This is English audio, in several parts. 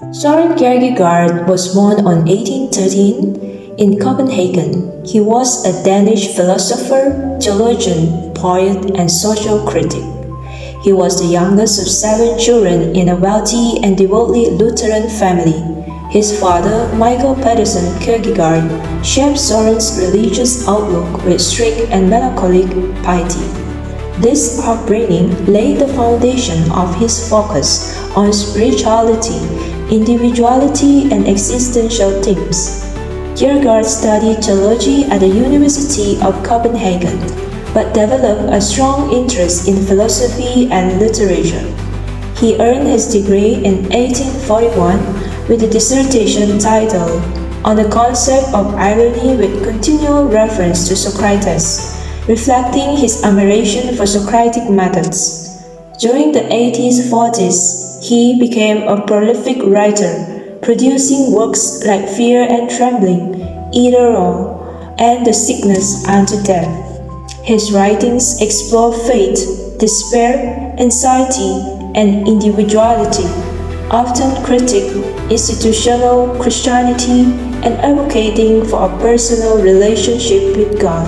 Søren Kierkegaard was born on 1813 in Copenhagen. He was a Danish philosopher, theologian, poet, and social critic. He was the youngest of 7 children in a wealthy and devoutly Lutheran family. His father, Michael Pedersen Kierkegaard, shaped Søren's religious outlook with strict and melancholic piety. This upbringing laid the foundation of his focus on spirituality, individuality, and existential themes. Kierkegaard studied theology at the University of Copenhagen, but developed a strong interest in philosophy and literature. He earned his degree in 1841 with a dissertation titled On the Concept of Irony with continual reference to Socrates, reflecting his admiration for Socratic methods. During the 1840s, he became a prolific writer, producing works like Fear and Trembling, Either Or, and The Sickness Unto Death. His writings explore faith, despair, anxiety, and individuality, often critiquing institutional Christianity and advocating for a personal relationship with God.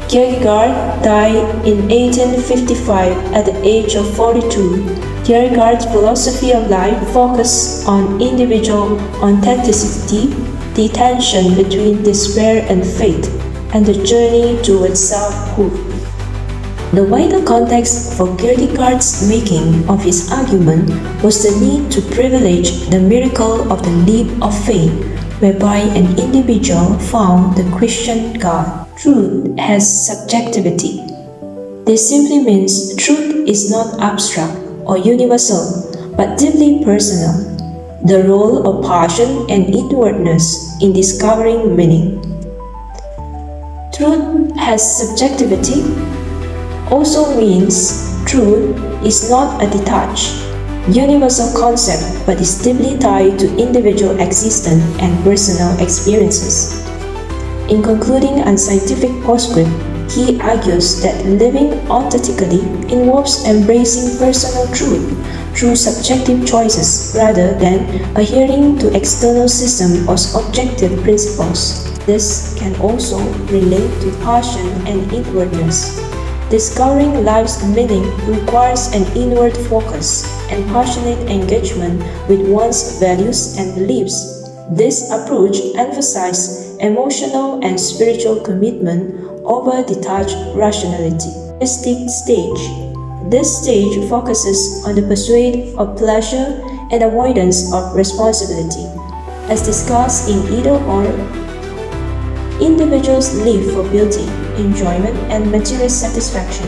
Kierkegaard died in 1855 at the age of 42. Kierkegaard's philosophy of life focused on individual authenticity, the tension between despair and faith, and the journey towards selfhood. The wider context for Kierkegaard's making of his argument was the need to privilege the miracle of the leap of faith, whereby an individual found the Christian God. Truth has subjectivity. This simply means truth is not abstract or universal, but deeply personal. The role of passion and inwardness in discovering meaning. Truth has subjectivity also means truth is not a detached, universal concept but is deeply tied to individual existence and personal experiences. In concluding unscientific postscript, he argues that living authentically involves embracing personal truth through subjective choices rather than adhering to external systems or objective principles. This can also relate to passion and inwardness. Discovering life's meaning requires an inward focus and passionate engagement with one's values and beliefs. This approach emphasizes emotional and spiritual commitment over detached rationality. Stage. This stage focuses on the pursuit of pleasure and avoidance of responsibility. As discussed in Either Or, individuals live for beauty, enjoyment, and material satisfaction.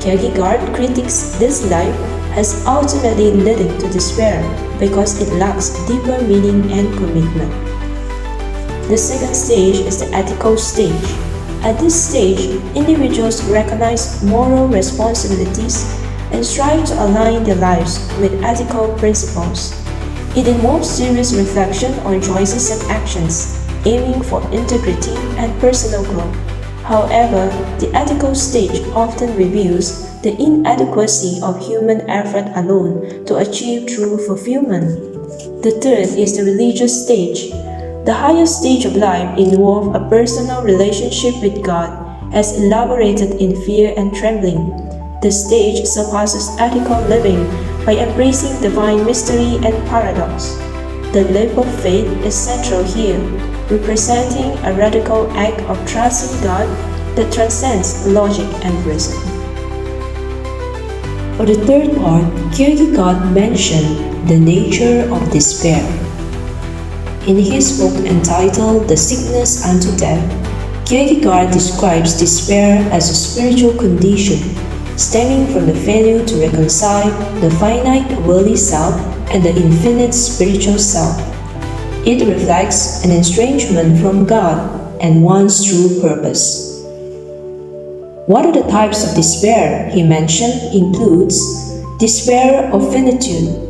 Kierkegaard critiques this life as ultimately leading to despair because it lacks deeper meaning and commitment. The second stage is the ethical stage. At this stage, individuals recognize moral responsibilities and strive to align their lives with ethical principles. It involves serious reflection on choices and actions, aiming for integrity and personal growth. However, the ethical stage often reveals the inadequacy of human effort alone to achieve true fulfillment. The third is the religious stage. The highest stage of life involves a personal relationship with God, as elaborated in Fear and Trembling. The stage surpasses ethical living by embracing divine mystery and paradox. The leap of faith is central here, representing a radical act of trust in God that transcends logic and reason. For the third part, Kierkegaard mentioned the nature of despair. In his book entitled The Sickness Unto Death, Kierkegaard describes despair as a spiritual condition stemming from the failure to reconcile the finite worldly self and the infinite spiritual self. It reflects an estrangement from God and one's true purpose. What are the types of despair he mentioned includes despair of finitude.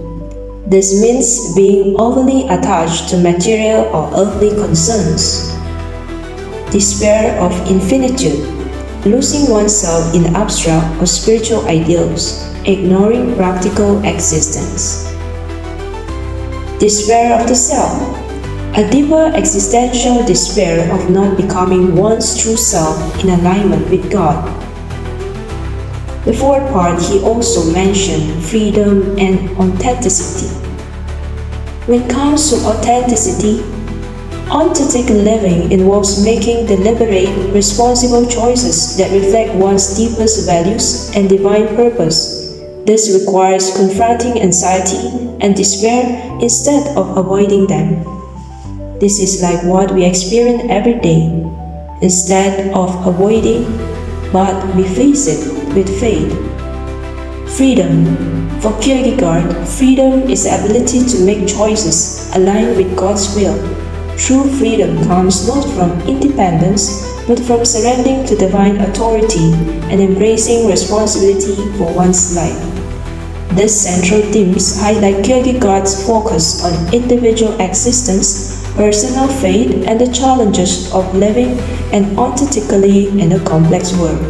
This means being overly attached to material or earthly concerns. Despair of infinitude, losing oneself in abstract or spiritual ideals, ignoring practical existence. Despair of the self, a deeper existential despair of not becoming one's true self in alignment with God. The fourth part, he also mentioned freedom and authenticity. When it comes to authenticity, authentic living involves making deliberate, responsible choices that reflect one's deepest values and divine purpose. This requires confronting anxiety and despair instead of avoiding them. This is like what we experience every day. Instead of avoiding, but we face it with faith. Freedom. For Kierkegaard, freedom is the ability to make choices aligned with God's will. True freedom comes not from independence, but from surrendering to divine authority and embracing responsibility for one's life. These central themes highlight Kierkegaard's focus on individual existence, personal faith, and the challenges of living and authentically in a complex world.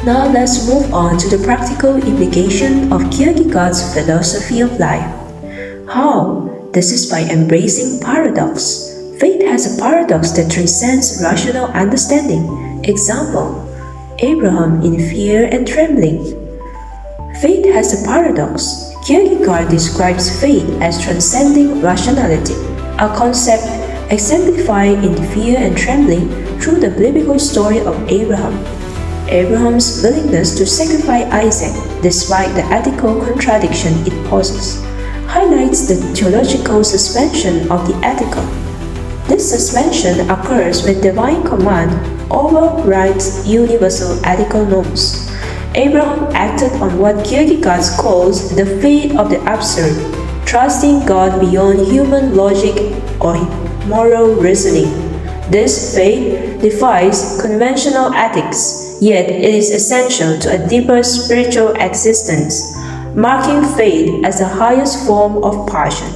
Now let's move on to the practical implication of Kierkegaard's philosophy of life. How? This is by embracing paradox. Faith has a paradox that transcends rational understanding. Example, Abraham in fear and trembling. Faith has a paradox. Kierkegaard describes faith as transcending rationality, a concept exemplified in fear and trembling through the biblical story of Abraham. Abraham's willingness to sacrifice Isaac, despite the ethical contradiction it poses, highlights the theological suspension of the ethical. This suspension occurs when divine command overrides universal ethical norms. Abraham acted on what Kierkegaard calls the faith of the absurd, trusting God beyond human logic or moral reasoning. This faith defies conventional ethics, yet it is essential to a deeper spiritual existence, marking faith as the highest form of passion.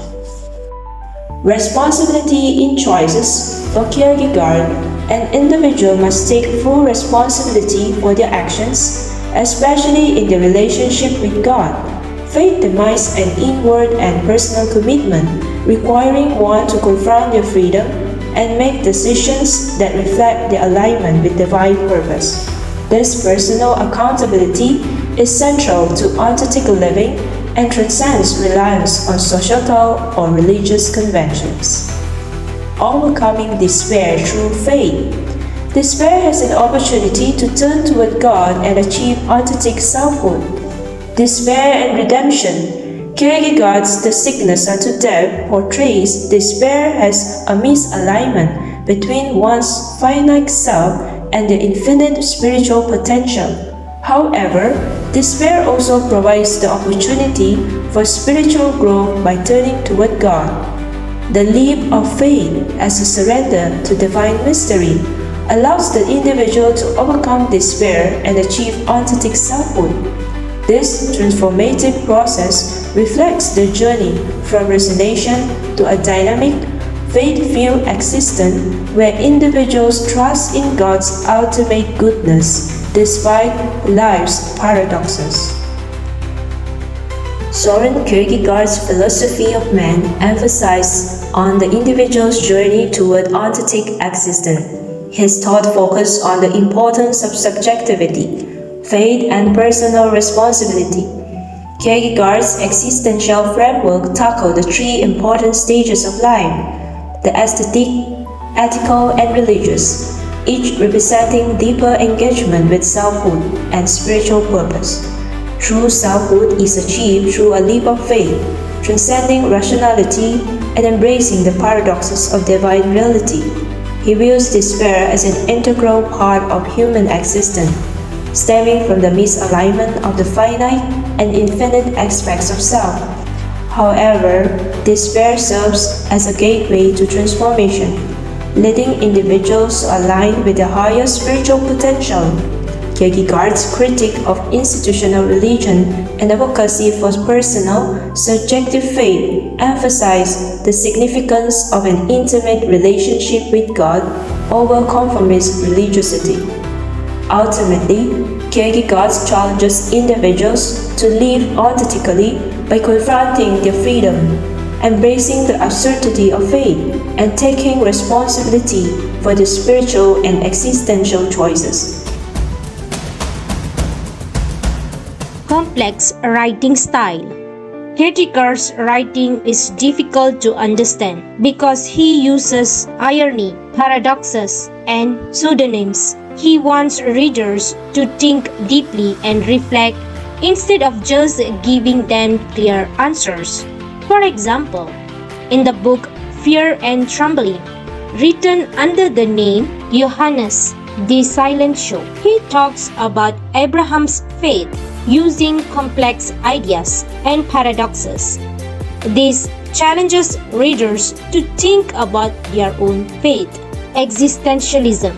Responsibility in choices. For Kierkegaard, an individual must take full responsibility for their actions, especially in the relationship with God. Faith demands an inward and personal commitment, requiring one to confront their freedom and make decisions that reflect their alignment with divine purpose. This personal accountability is central to authentic living and transcends reliance on societal or religious conventions. Overcoming despair through faith. Despair has an opportunity to turn toward God and achieve authentic selfhood. Despair and redemption. Kierkegaard's The Sickness Unto Death portrays despair as a misalignment between one's finite self and the infinite spiritual potential. However, despair also provides the opportunity for spiritual growth by turning toward God. The leap of faith as a surrender to divine mystery allows the individual to overcome despair and achieve authentic selfhood. This transformative process reflects the journey from resignation to a dynamic, faith-filled existence where individuals trust in God's ultimate goodness despite life's paradoxes. Søren Kierkegaard's philosophy of man emphasizes on the individual's journey toward authentic existence. His thought focused on the importance of subjectivity, faith, and personal responsibility. Kierkegaard's existential framework tackled the three important stages of life: the aesthetic, ethical, and religious, each representing deeper engagement with selfhood and spiritual purpose. True selfhood is achieved through a leap of faith, transcending rationality and embracing the paradoxes of divine reality. He views despair as an integral part of human existence, stemming from the misalignment of the finite and infinite aspects of self. However, despair serves as a gateway to transformation, leading individuals to align with their higher spiritual potential. Kierkegaard's critique of institutional religion and advocacy for personal, subjective faith emphasize the significance of an intimate relationship with God over conformist religiosity. Ultimately, Kierkegaard challenges individuals to live authentically by confronting their freedom, embracing the absurdity of faith, and taking responsibility for their spiritual and existential choices. Complex writing style. Kierkegaard's writing is difficult to understand because he uses irony, paradoxes, and pseudonyms. He wants readers to think deeply and reflect instead of just giving them clear answers. For example, in the book Fear and Trembling, written under the name Johannes, the Silent Show, he talks about Abraham's faith using complex ideas and paradoxes. This challenges readers to think about their own faith. Existentialism.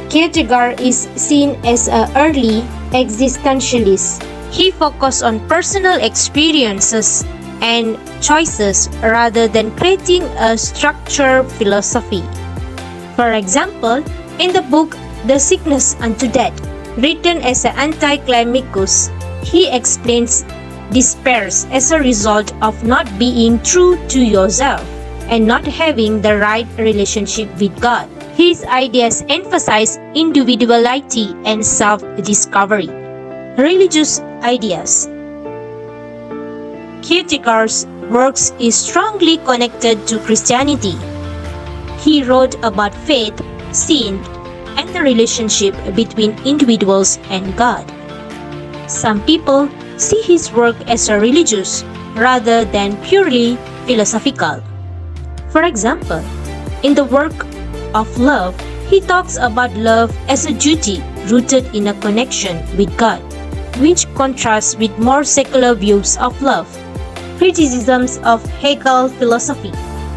Kierkegaard is seen as an early existentialist. He focused on personal experiences and choices rather than creating a structured philosophy. For example, in the book The Sickness Unto Death, written as an anticlimacus, he explains despair as a result of not being true to yourself and not having the right relationship with God. His ideas emphasize individuality and self-discovery. Religious ideas. Kierkegaard's works is strongly connected to Christianity. He wrote about faith, sin, and the relationship between individuals and God. Some people see his work as a religious rather than purely philosophical. For example, in the work of Love, he talks about love as a duty rooted in a connection with God, which contrasts with more secular views of love. Criticisms of Hegel philosophy.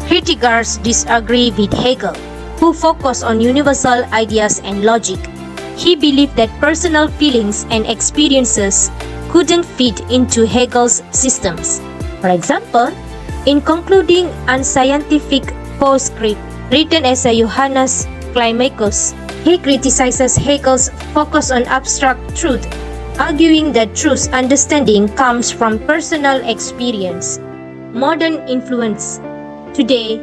Kierkegaard disagreed with Hegel, who focused on universal ideas and logic. He believed that personal feelings and experiences couldn't fit into Hegel's systems. For example, in concluding unscientific postscript written as a Johannes Climacus, he criticizes Hegel's focus on abstract truth, arguing that truth's understanding comes from personal experience. Modern influence. Today,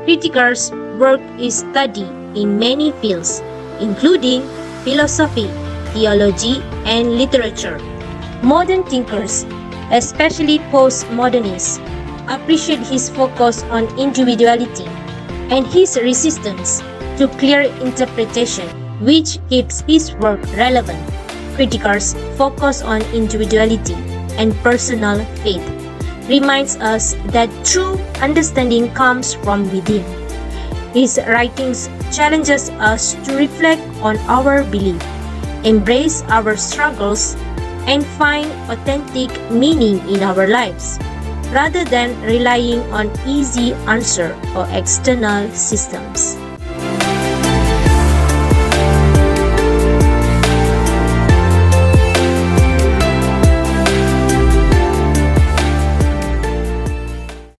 Kierkegaard's work is studied in many fields, including philosophy, theology, and literature. Modern thinkers, especially postmodernists, appreciate his focus on individuality and his resistance to clear interpretation, which keeps his work relevant. Kierkegaard's focus on individuality and personal faith reminds us that true understanding comes from within. His writings challenges us to reflect on our belief, embrace our struggles, and find authentic meaning in our lives, rather than relying on easy answers or external systems.